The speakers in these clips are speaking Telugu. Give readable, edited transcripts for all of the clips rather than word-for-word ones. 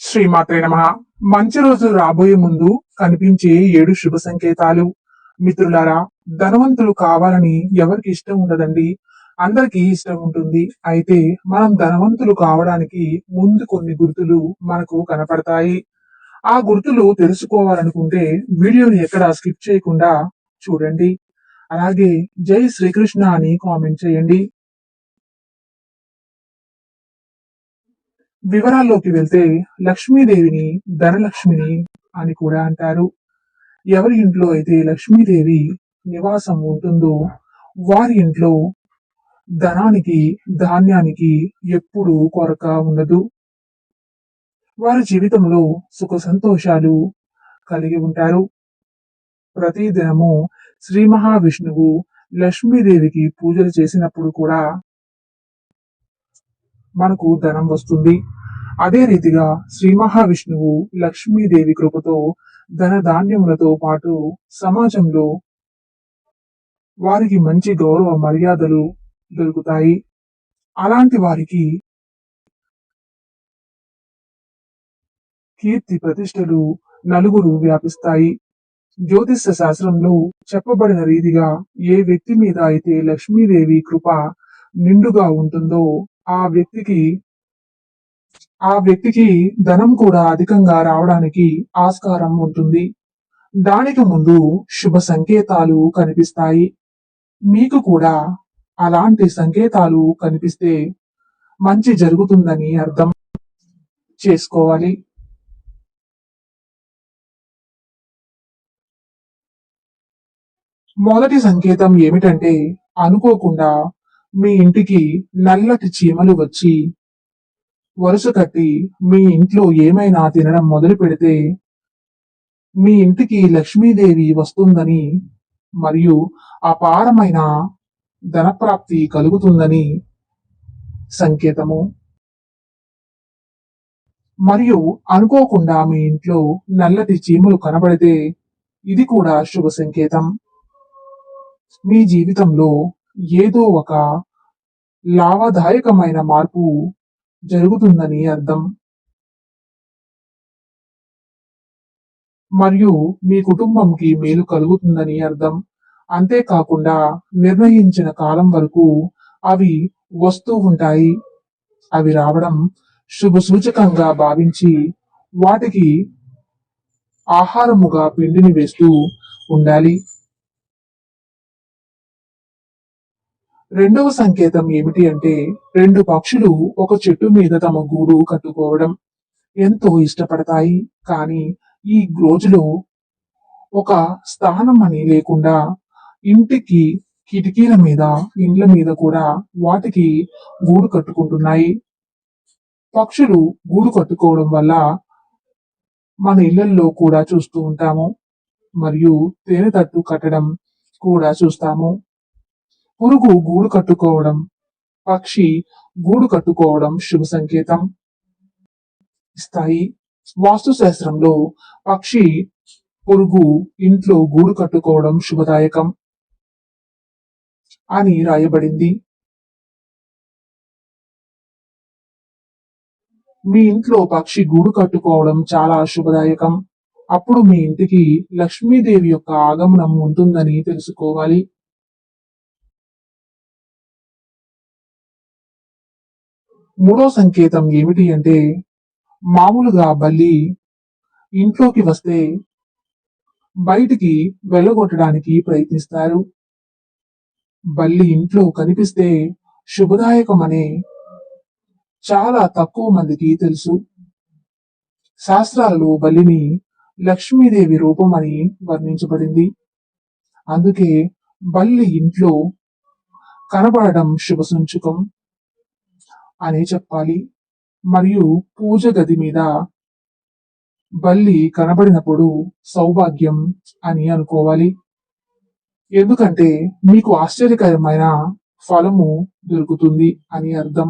శ్రీమాత్రే నమః. మంచి రోజులు రాబోయే ముందు కనిపించే 7 శుభ సంకేతాలు. మిత్రులారా, ధనవంతులు కావాలని ఎవరికి ఇష్టం ఉండదండి. అందరికీ ఇష్టం ఉంటుంది. అయితే మనం ధనవంతులు కావడానికి ముందు కొన్ని గుర్తులు మనకు కనపడతాయి. ఆ గుర్తులు తెలుసుకోవాలనుకుంటే వీడియోని ఎక్కడా స్కిప్ చేయకుండా చూడండి. అలాగే జై శ్రీకృష్ణ అని కామెంట్ చేయండి. వివరాల్లోకి వెళ్తే లక్ష్మీదేవిని ధనలక్ష్మిని అని కూడా అంటారు. ఎవరి ఇంట్లో అయితే లక్ష్మీదేవి నివాసం ఉంటుందో వారి ఇంట్లో ధనానికి ధాన్యానికి ఎప్పుడూ కొరత ఉండదు. వారి జీవితంలో సుఖ సంతోషాలు కలిగి ఉంటారు. ప్రతి దినము శ్రీ మహావిష్ణువు లక్ష్మీదేవికి పూజలు చేసినప్పుడు కూడా మనకు ధనం వస్తుంది. అదే రీతిగా శ్రీ మహావిష్ణువు లక్ష్మీదేవి కృపతో ధన ధాన్యములతో పాటు సమాజంలో వారికి మంచి గౌరవ మర్యాదలు దొరుకుతాయి. అలాంటి వారికి కీర్తి ప్రతిష్టలు నలుగురు వ్యాపిస్తాయి. జ్యోతిష్య శాస్త్రంలో చెప్పబడిన రీతిగా ఏ వ్యక్తి మీద అయితే లక్ష్మీదేవి కృప నిండుగా ఉంటుందో ఆ వ్యక్తికి ఆ వ్యక్తికి ధనం కూడా అధికంగా రావడానికి ఆస్కారం ఉంటుంది. దానికి ముందు శుభ సంకేతాలు కనిపిస్తాయి. మీకు కూడా అలాంటి సంకేతాలు కనిపిస్తే మంచి జరుగుతుందని అర్థం చేసుకోవాలి. మొదటి సంకేతం ఏమిటంటే అనుకోకుండా మీ ఇంటికి నల్లటి చీమలు వచ్చి వరుస కట్టి మీ ఇంట్లో ఏమైనా తినడం మొదలు పెడితే మీ ఇంటికి లక్ష్మీదేవి వస్తుందని మరియు అపారమైన ధనప్రాప్తి కలుగుతుందని సంకేతము. మరియు అనుకోకుండా మీ ఇంట్లో నల్లటి చీమలు కనబడితే ఇది కూడా శుభ సంకేతం. మీ జీవితంలో ఏదో ఒక లాభదాయకమైన మార్పు జరుగుతుందని అర్థం. మరియు మీ కుటుంబంకి మేలు కలుగుతుందని అర్థం. అంతేకాకుండా నిర్ణయించిన కాలం వరకు అవి వస్తూ ఉంటాయి. అవి రావడం శుభ సూచకంగా భావించి వాటికి ఆహారముగా పిండిని వేస్తూ ఉండాలి. రెండవ సంకేతం ఏమిటి అంటే 2 పక్షులు ఒక చెట్టు మీద తమ గూడు కట్టుకోవడం. ఎంతో ఇష్టపడతాయి. కానీ ఈ రోజులో ఒక స్థానం అని లేకుండా ఇంటికి కిటికీల మీద ఇండ్ల మీద కూడా వాటికి గూడు కట్టుకుంటున్నాయి. పక్షులు గూడు కట్టుకోవడం వల్ల మన ఇళ్లల్లో కూడా చూస్తూ ఉంటాము. మరియు తేనె తట్టు కట్టడం కూడా చూస్తాము. పురుగు గూడు కట్టుకోవడం, పక్షి గూడు కట్టుకోవడం శుభ సంకేతం ఇస్తాయి. వాస్తు శాస్త్రంలో పక్షి పురుగు ఇంట్లో గూడు కట్టుకోవడం శుభదాయకం అని రాయబడింది. మీ ఇంట్లో పక్షి గూడు కట్టుకోవడం చాలా శుభదాయకం. అప్పుడు మీ ఇంటికి లక్ష్మీదేవి యొక్క ఆగమనం ఉంటుందని తెలుసుకోవాలి. మూడో సంకేతం ఏమిటి అంటే మామూలుగా బల్లి ఇంట్లోకి వస్తే బయటికి వెళ్ళగొట్టడానికి ప్రయత్నిస్తారు. బల్లి ఇంట్లో కనిపిస్తే శుభదాయకమనే చాలా తక్కువ మందికి తెలుసు. శాస్త్రాలలో బల్లిని లక్ష్మీదేవి రూపం అని వర్ణించబడింది. అందుకే బల్లి ఇంట్లో కనబడడం శుభ సూచకం అని చెప్పాలి. మరియు పూజ గది మీద బల్లి కనబడినప్పుడు సౌభాగ్యం అని అనుకోవాలి. ఎందుకంటే మీకు ఆశ్చర్యకరమైన ఫలము దొరుకుతుంది అని అర్థం.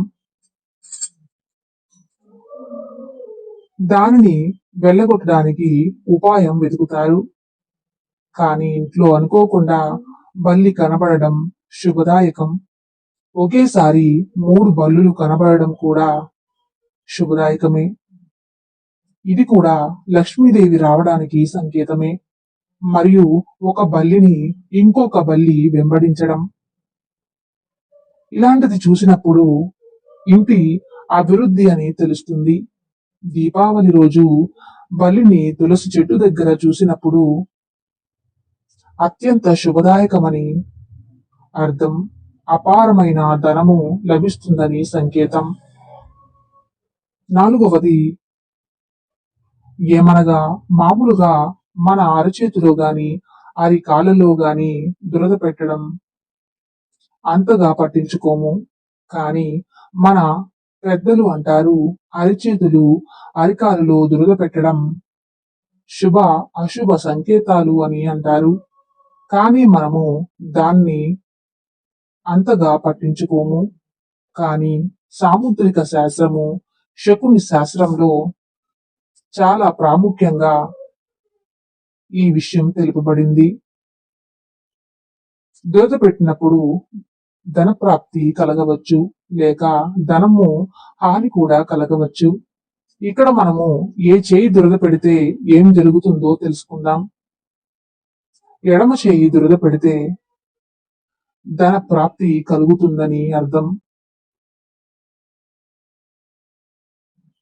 దానిని వెళ్ళగొట్టడానికి ఉపాయం వెతుకుతారు. కానీ ఇంట్లో అనుకోకుండా బల్లి కనబడడం శుభదాయకం. ఒకేసారి 3 బల్లులు కనబడడం కూడా శుభదాయకమే. ఇది కూడా లక్ష్మీదేవి రావడానికి సంకేతమే. మరియు ఒక బల్లిని ఇంకొక బల్లి వెంబడించడం, ఇలాంటిది చూసినప్పుడు ఇంటి అభివృద్ధి అని తెలుస్తుంది. దీపావళి రోజు బలిని తులసి చెట్టు దగ్గర చూసినప్పుడు అత్యంత శుభదాయకమని అర్థం. అపారమైన ధనము లభిస్తుందని సంకేతం. నాలుగవది ఏమనగా, మామూలుగా మన అరచేతిలో గాని అరికాళ్ళలో గాని దురద పెట్టడం అంతగా పట్టించుకోము. కానీ మన పెద్దలు అంటారు, అరిచేతులు అరికాలులో దురద పెట్టడం శుభ అశుభ సంకేతాలు అని అంటారు. కానీ మనము దాన్ని అంతగా పట్టించుకోము. కానీ సాముద్రిక శాస్త్రము, శకుని శాస్త్రంలో చాలా ప్రాముఖ్యంగా ఈ విషయం తెలుపబడింది. దురద పెట్టినప్పుడు ధన ప్రాప్తి కలగవచ్చు, లేక ధనము హాని కూడా కలగవచ్చు. ఇక్కడ మనము ఏ చేయి దురద పెడితే ఏం జరుగుతుందో తెలుసుకుందాం. ఎడమ చేయి దురద పెడితే ధన ప్రాప్తి కలుగుతుందని అర్థం.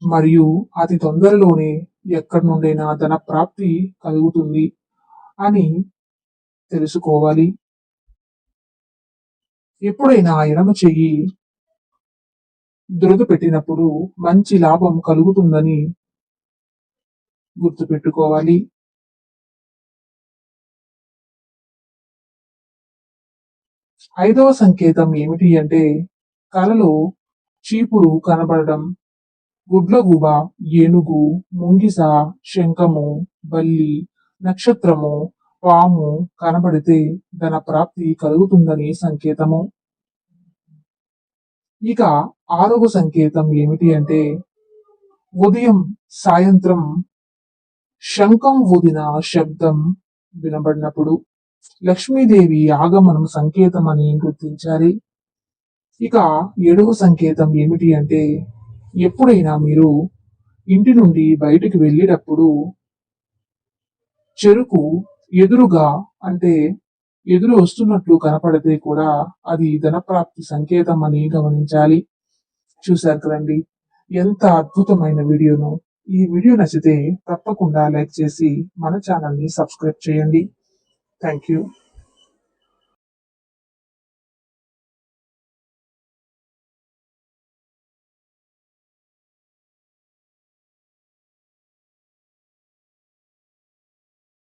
మరియు అతి తొందరలోనే ఎక్కడి నుండైనా ధన ప్రాప్తి కలుగుతుంది అని తెలుసుకోవాలి. ఎప్పుడైనా ఎడమ చెయ్యి దురద పెట్టినప్పుడు మంచి లాభం కలుగుతుందని గుర్తుపెట్టుకోవాలి. ఐదవ సంకేతం ఏమిటి అంటే, కలలో చీపురు కనబడడం, గుడ్లగూబ, ఏనుగు, ముంగిస, శంఖము, బల్లి, నక్షత్రము, పాము కనబడితే ధన ప్రాప్తి కలుగుతుందని సంకేతము. ఇక ఆరవ సంకేతం ఏమిటి అంటే, ఉదయం సాయంత్రం శంఖం ఊదిన శబ్దం వినబడినప్పుడు లక్ష్మీదేవి ఆగమనం సంకేతం అని గుర్తించాలి. ఇక ఏడవ సంకేతం ఏమిటి అంటే, ఎప్పుడైనా మీరు ఇంటి నుండి బయటికి వెళ్ళేటప్పుడు చెరుకు ఎదురుగా, అంటే ఎదురు వస్తున్నట్లు కనపడితే కూడా అది ధనప్రాప్తి సంకేతం అని గమనించాలి. చూశారు కదండి, ఎంత అద్భుతమైన వీడియోను. ఈ వీడియో నచ్చితే తప్పకుండా లైక్ చేసి మన ఛానల్ ని సబ్స్క్రైబ్ చేయండి. Thank you.